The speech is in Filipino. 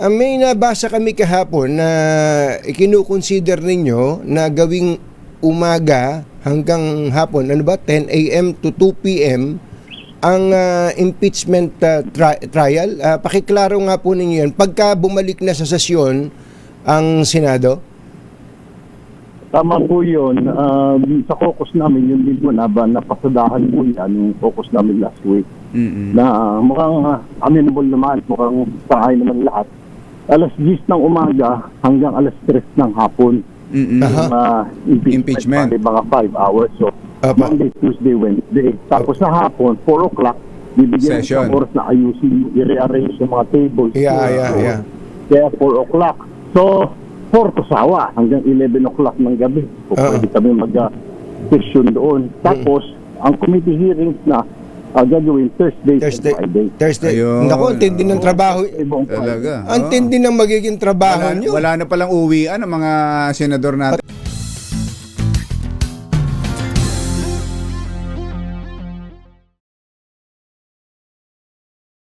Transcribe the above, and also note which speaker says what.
Speaker 1: May nabasa kami kahapon na ikinukonsider ninyo na gawing umaga hanggang hapon, ano ba, 10 a.m. to 2 p.m. ang impeachment trial. Pakiklaro nga po ninyo yan. Pagka bumalik na sa sesyon ang Senado?
Speaker 2: Tama po yun. Sa caucus namin, yun din po napasadahan po yan yung caucus namin last week. Na mukhang amenable naman, mukhang sangay naman lahat. Alas 10 ng umaga hanggang alas 3 ng hapon. Impeachment. Mga 5 hours. So, Monday, Tuesday, Wednesday. Tapos sa hapon, 4 o'clock, bibigyan ng oras na ayusin, i-rearrange yung mga tables.
Speaker 1: Yeah.
Speaker 2: Kaya 4 o'clock. So, 4 to sawa hanggang 11 o'clock ng gabi. So, pwede kami mag-session doon. Tapos, ang committee hearings na gagawin Thursday and Friday.
Speaker 1: Naku, ang tindi ng trabaho.
Speaker 3: Talaga.
Speaker 1: Ang tindi ng magiging trabaho nyo.
Speaker 3: Wala na palang uwian ang mga senador natin.